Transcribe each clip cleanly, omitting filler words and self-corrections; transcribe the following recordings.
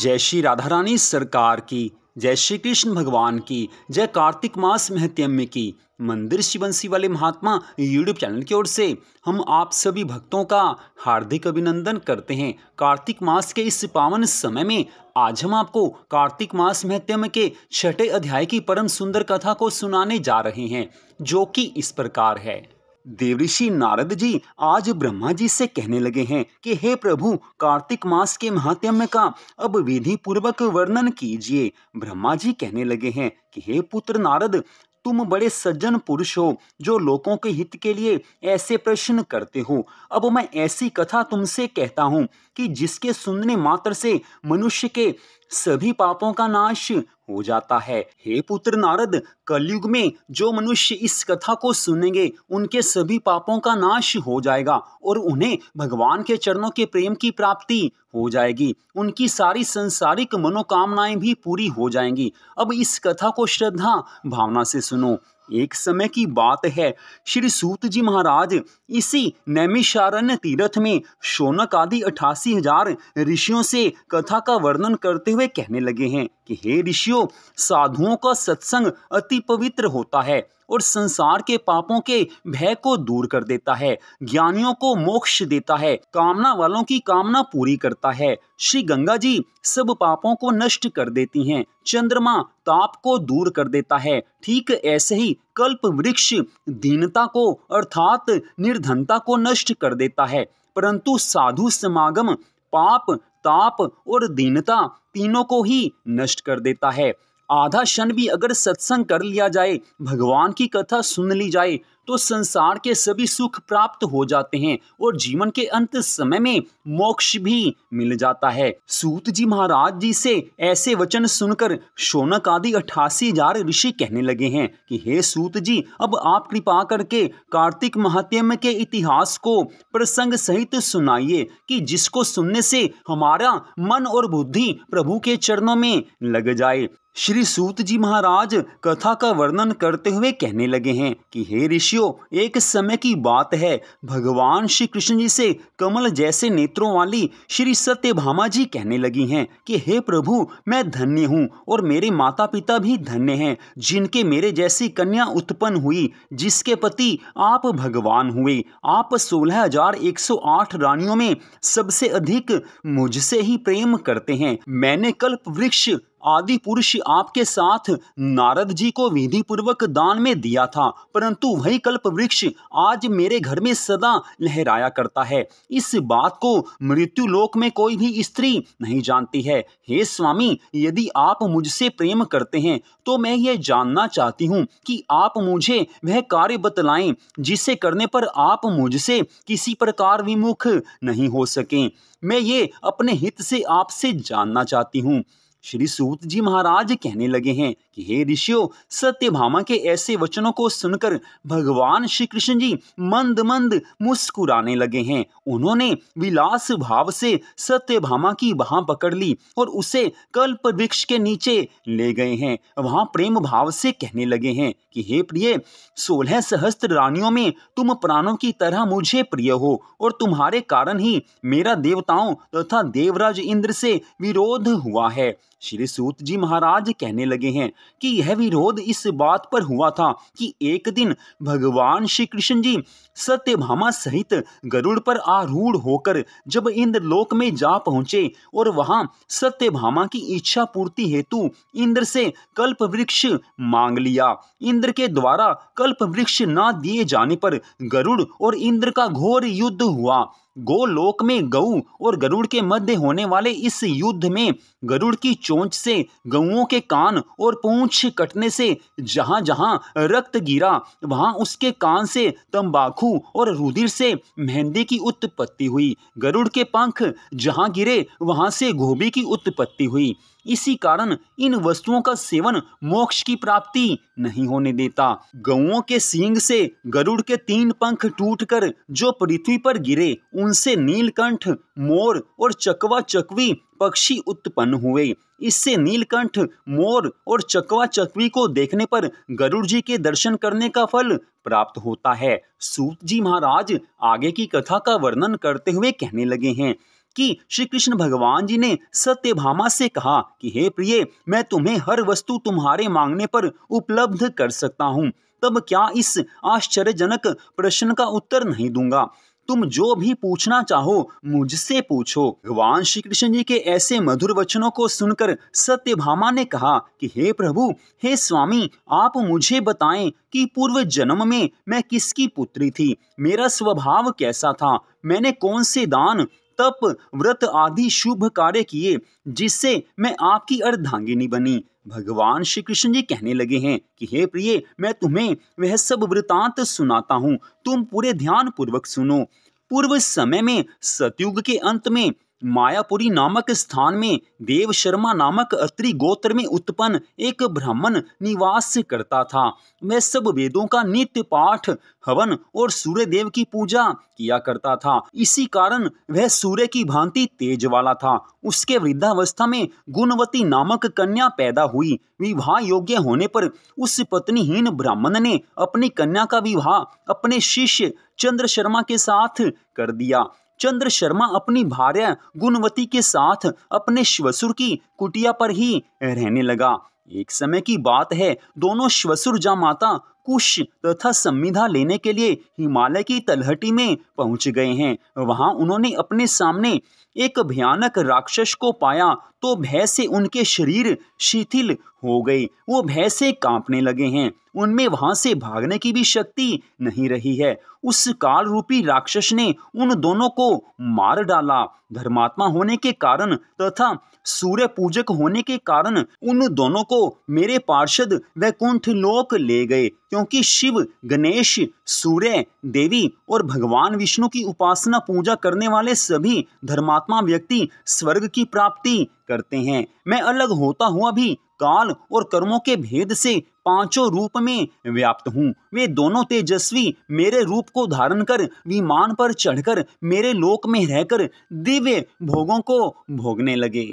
जय श्री राधा रानी सरकार की, जय श्री कृष्ण भगवान की, जय कार्तिक मास महत्म्य की। मंदिर श्री बंसी वाले महात्मा यूट्यूब चैनल की ओर से हम आप सभी भक्तों का हार्दिक अभिनंदन करते हैं। कार्तिक मास के इस पावन समय में आज हम आपको कार्तिक मास महत्म्य के 6ठे अध्याय की परम सुंदर कथा को सुनाने जा रहे हैं, जो कि इस प्रकार है। देवऋषि नारद जी आज ब्रह्मा जी से कहने लगे हैं कि हे प्रभु, कार्तिक मास के महात्म्य का अब विधि पूर्वक वर्णन कीजिए। ब्रह्मा जी कहने लगे हैं कि हे पुत्र नारद, तुम बड़े सज्जन पुरुष हो जो लोगों के हित के लिए ऐसे प्रश्न करते हो। अब मैं ऐसी कथा तुमसे कहता हूँ कि जिसके सुनने मात्र से मनुष्य के सभी पापों का नाश हो जाता है। हे पुत्र नारद, कलयुग में जो मनुष्य इस कथा को सुनेंगे उनके सभी पापों का नाश हो जाएगा और उन्हें भगवान के चरणों के प्रेम की प्राप्ति हो जाएगी। उनकी सारी संसारिक मनोकामनाएं भी पूरी हो जाएंगी। अब इस कथा को श्रद्धा भावना से सुनो। एक समय की बात है, श्री सूत जी महाराज इसी नैमिषारण्य तीर्थ में शौनक आदि 88,000 ऋषियों से कथा का वर्णन करते हुए कहने लगे हैं कि हे ऋषियों, साधुओं का सत्संग अति पवित्र होता है और संसार के पापों के भय को दूर कर देता है, ज्ञानियों को मोक्ष देता है, कामना वालों की कामना पूरी करता है। श्री गंगा जी सब पापों को नष्ट कर देती हैं, चंद्रमा ताप को दूर कर देता है। ठीक ऐसे ही कल्प वृक्ष दीनता को अर्थात निर्धनता को नष्ट कर देता है, परंतु साधु समागम पाप ताप और दीनता तीनों को ही नष्ट कर देता है। आधा क्षण भी अगर सत्संग कर लिया जाए, भगवान की कथा सुन ली जाए, तो संसार के सभी सुख प्राप्त हो जाते हैं और जीवन के अंत समय में मोक्ष भी मिल जाता है। सूत जी महाराज जी से ऐसे वचन सुनकर शौनक आदि 88,000 ऋषि कहने लगे हैं कि हे सूत जी, अब आप कृपा करके कार्तिक महात्म्य के इतिहास को प्रसंग सहित सुनाइए कि जिसको सुनने से हमारा मन और बुद्धि प्रभु के चरणों में लग जाए। श्री सूत जी महाराज कथा का वर्णन करते हुए कहने लगे हैं कि हे ऋषियों, एक समय की बात है, भगवान श्री कृष्ण जी से कमल जैसे नेत्रों वाली श्री सत्यभामा जी कहने लगी हैं कि हे प्रभु, मैं धन्य हूँ और मेरे माता पिता भी धन्य हैं जिनके मेरे जैसी कन्या उत्पन्न हुई, जिसके पति आप भगवान हुए। आप 16,108 रानियों में सबसे अधिक मुझसे ही प्रेम करते हैं। मैंने कल्प वृक्ष आदि पुरुष आपके साथ नारद जी को विधि पूर्वक दान में दिया था, परंतु वही कल्प वृक्ष आज मेरे घर में सदा लहराया करता है। इस बात को मृत्यु लोक में कोई भी स्त्री नहीं जानती है। हे स्वामी, यदि आप मुझसे प्रेम करते हैं तो मैं ये जानना चाहती हूँ कि आप मुझे वह कार्य बतलाएं जिसे करने पर आप मुझसे किसी प्रकार विमुख नहीं हो सकें। मैं ये अपने हित से आपसे जानना चाहती हूँ। श्री सूत जी महाराज कहने लगे हैं कि हे ऋषियों, सत्यभामा के ऐसे वचनों को सुनकर भगवान श्री कृष्ण जी मंद मंद मुस्कुराने लगे हैं। उन्होंने विलास भाव से सत्यभामा की बाह पकड़ ली और उसे कल्प वृक्ष के नीचे ले गए हैं। वहां प्रेम भाव से कहने लगे हैं कि हे प्रिय, 16 सहस्त्र रानियों में तुम प्राणों की तरह मुझे प्रिय हो और तुम्हारे कारण ही मेरा देवताओं तथा देवराज इंद्र से विरोध हुआ है। श्री सूत जी महाराज कहने लगे हैं कि यह विरोध इस बात पर हुआ था कि एक दिन भगवान श्री कृष्ण जी सत्यभामा सहित गरुड़ पर आरूढ़ होकर जब इंद्रलोक में जा पहुंचे और वहां सत्यभामा की इच्छा पूर्ति हेतु इंद्र से कल्प वृक्ष मांग लिया। इंद्र के द्वारा कल्प वृक्ष न दिए जाने पर गरुड़ और इंद्र का घोर युद्ध हुआ। गोलोक में गऊ और गरुड़ के मध्य होने वाले इस युद्ध में गरुड़ की चोंच से गऊओं के कान और पूंछ कटने से जहां जहां रक्त गिरा, वहां उसके कान से तंबाकू और रुधिर से मेहंदी की उत्पत्ति हुई। गरुड़ के पंख जहां गिरे वहां से गोभी की उत्पत्ति हुई। इसी कारण इन वस्तुओं का सेवन मोक्ष की प्राप्ति नहीं होने देता। गऊओं के सींग से गरुड़ के 3 पंख टूटकर जो पृथ्वी पर गिरे, उनसे नीलकंठ, मोर और चकवा चकवी पक्षी उत्पन्न हुए। इससे नीलकंठ, मोर और चकवा चकवी को देखने पर गरुड़ जी के दर्शन करने का फल प्राप्त होता है। सूत जी महाराज आगे की कथा का वर्णन करते हुए कहने लगे हैं कि श्री कृष्ण भगवान जी ने सत्यभामा से कहा कि हे प्रिय, मैं तुम्हें हर वस्तु तुम्हारे मांगने पर उपलब्ध कर सकता हूँ, तब क्या इस आश्चर्यजनक प्रश्न का उत्तर नहीं दूंगा? तुम जो भी पूछना चाहो मुझसे पूछो। भगवान श्री कृष्ण जी के ऐसे मधुर वचनों को सुनकर सत्यभामा ने कहा कि हे प्रभु, हे स्वामी, आप मुझे बताएं कि पूर्व जन्म में मैं किसकी पुत्री थी, मेरा स्वभाव कैसा था, मैंने कौन से दान, तप, व्रत आदि शुभ कार्य किए जिससे मैं आपकी अर्धांगिनी बनी। भगवान श्री कृष्ण जी कहने लगे हैं कि हे प्रिय, मैं तुम्हें वह सब वृतांत सुनाता हूँ, तुम पूरे ध्यान पूर्वक सुनो। पूर्व समय में सतयुग के अंत में मायापुरी नामक स्थान में देव शर्मा नामक अत्रि गोत्र में उत्पन्न एक ब्राह्मण निवास करता था। वह सब वेदों का नित्य पाठ, हवन और सूर्य देव की पूजा किया करता था। इसी कारण वह सूर्य की भांति तेज वाला था। उसके वृद्धावस्था में गुणवती नामक कन्या पैदा हुई। विवाह योग्य होने पर उस पत्नीहीन ब्राह्मण ने अपनी कन्या का विवाह अपने शिष्य चंद्र शर्मा के साथ कर दिया। चंद्र शर्मा अपनी भार्या गुणवती के साथ अपने श्वशुर की कुटिया पर ही रहने लगा। एक समय की बात है, दोनों श्वशुर जामाता कुश तथा संविदा लेने के लिए हिमालय की तलहटी में पहुंच गए हैं। वहां उन्होंने अपने सामने एक भयानक राक्षस को पाया तो भय से उनके शरीर शिथिल हो गए। वो भय से कांपने लगे हैं। उनमें वहां से भागने की भी शक्ति नहीं रही है। उस काल रूपी राक्षस ने उन दोनों को मार डाला। धर्मात्मा होने के कारण तथा सूर्य पूजक होने के कारण उन दोनों को मेरे पार्षद वैकुंठ लोक ले गए, क्योंकि शिव, गणेश, सूर्य देवी और भगवान विष्णु की उपासना पूजा करने वाले सभी धर्मात्मा व्यक्ति स्वर्ग की प्राप्ति करते हैं। मैं अलग होता हुआ भी काल और कर्मों के भेद से पांचों रूप में व्याप्त हूँ। वे दोनों तेजस्वी मेरे रूप को धारण कर विमान पर चढ़कर मेरे लोक में रहकर दिव्य भोगों को भोगने लगे।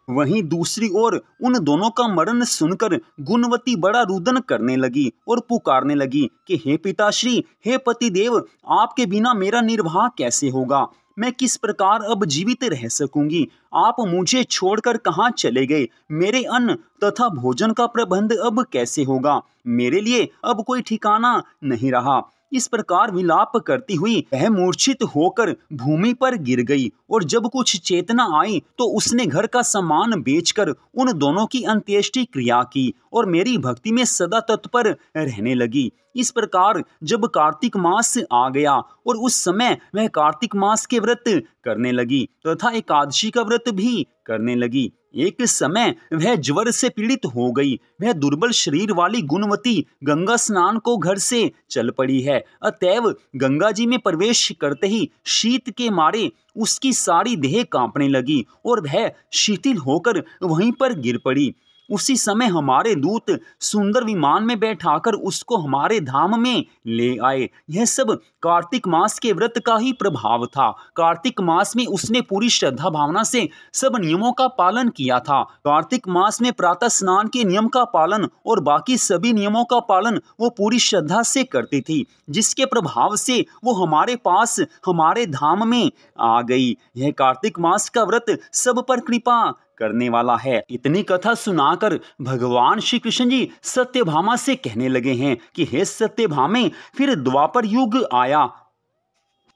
वहीं दूसरी ओर उन दोनों का मरण सुनकर गुणवती बड़ा रुदन करने लगी और पुकारने लगी कि हे पिताश्री, हे पतिदेव, आपके बिना मेरा निर्वाह कैसे होगा? मैं किस प्रकार अब जीवित रह सकूंगी? आप मुझे छोड़कर कहाँ चले गए? मेरे अन्न तथा भोजन का प्रबंध अब कैसे होगा? मेरे लिए अब कोई ठिकाना नहीं रहा। इस प्रकार विलाप करती हुई वह मूर्छित होकर भूमि पर गिर गई और जब कुछ चेतना आई तो उसने घर का सामान बेचकर उन दोनों की अंत्येष्टि क्रिया की और मेरी भक्ति में सदा तत्पर रहने लगी। इस प्रकार जब कार्तिक मास आ गया और उस समय वह कार्तिक मास के व्रत करने लगी तथा एकादशी का व्रत भी करने लगी। एक समय वह ज्वर से पीड़ित हो गई। वह दुर्बल शरीर वाली गुणवती गंगा स्नान को घर से चल पड़ी है। अतएव गंगा जी में प्रवेश करते ही शीत के मारे उसकी सारी देह कांपने लगी और वह शिथिल होकर वहीं पर गिर पड़ी। उसी समय हमारे दूत सुंदर विमान में बैठाकर उसको हमारे धाम में ले आए। यह सब कार्तिक मास के व्रत का ही प्रभाव था। कार्तिक मास में उसने पूरी श्रद्धा भावना से सब नियमों का पालन किया था। कार्तिक मास में प्रातः स्नान के नियम का पालन और बाकी सभी नियमों का पालन वो पूरी श्रद्धा से करती थी, जिसके प्रभाव से वो हमारे पास हमारे धाम में आ गई। यह कार्तिक मास का व्रत सब पर कृपा करने वाला है। इतनी कथा सुनाकर भगवान श्री कृष्ण जी सत्यभामा से कहने लगे हैं कि हे सत्यभामे, फिर द्वापर युग आया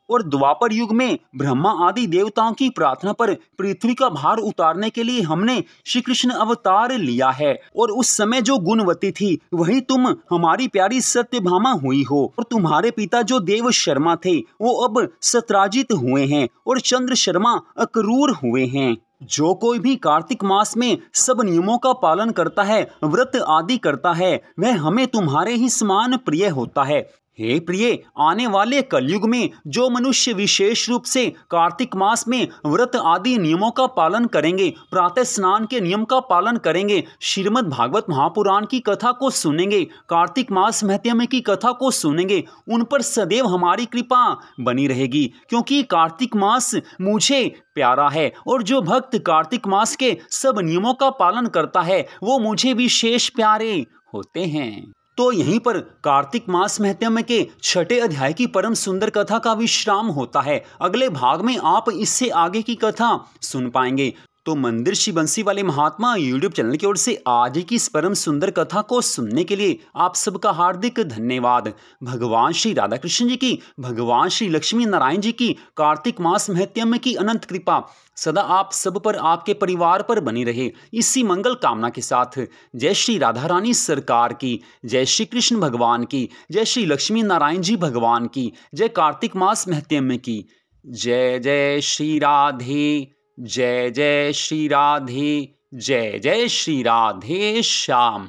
और द्वापर युग में ब्रह्मा आदि देवताओं की प्रार्थना पर पृथ्वी का भार उतारने के लिए हमने श्री कृष्ण अवतार लिया है। और उस समय जो गुणवती थी वही तुम हमारी प्यारी सत्यभामा हुई हो। और तुम्हारे पिता जो देव शर्मा थे वो अब सत्राजित हुए हैं और चंद्र शर्मा अक्रूर हुए हैं। जो कोई भी कार्तिक मास में सब नियमों का पालन करता है, व्रत आदि करता है, वह हमें तुम्हारे ही समान प्रिय होता है। हे प्रिय, आने वाले कलयुग में जो मनुष्य विशेष रूप से कार्तिक मास में व्रत आदि नियमों का पालन करेंगे, प्रातः स्नान के नियम का पालन करेंगे, श्रीमद् भागवत महापुराण की कथा को सुनेंगे, कार्तिक मास महत्म्य की कथा को सुनेंगे, उन पर सदैव हमारी कृपा बनी रहेगी, क्योंकि कार्तिक मास मुझे प्यारा है और जो भक्त कार्तिक मास के सब नियमों का पालन करता है वो मुझे विशेष प्यारे होते हैं। तो यहीं पर कार्तिक मास महत्म्य के 6ठे अध्याय की परम सुंदर कथा का विश्राम होता है। अगले भाग में आप इससे आगे की कथा सुन पाएंगे। तो मंदिर श्री बंसी वाले महात्मा यूट्यूब चैनल की ओर से आज की इस परम सुंदर कथा को सुनने के लिए आप सबका हार्दिक धन्यवाद। भगवान श्री राधा कृष्ण जी की, भगवान श्री लक्ष्मी नारायण जी की कार्तिक मास महत्म्य की अनंत कृपा सदा आप सब पर, आपके परिवार पर बनी रहे। इसी मंगल कामना के साथ जय श्री राधा रानी सरकार की, जय श्री कृष्ण भगवान की, जय श्री लक्ष्मी नारायण जी भगवान की, जय कार्तिक मास महत्म्य की। जय जय श्री राधे, जय जय श्री राधे, जय जय श्री राधे श्याम।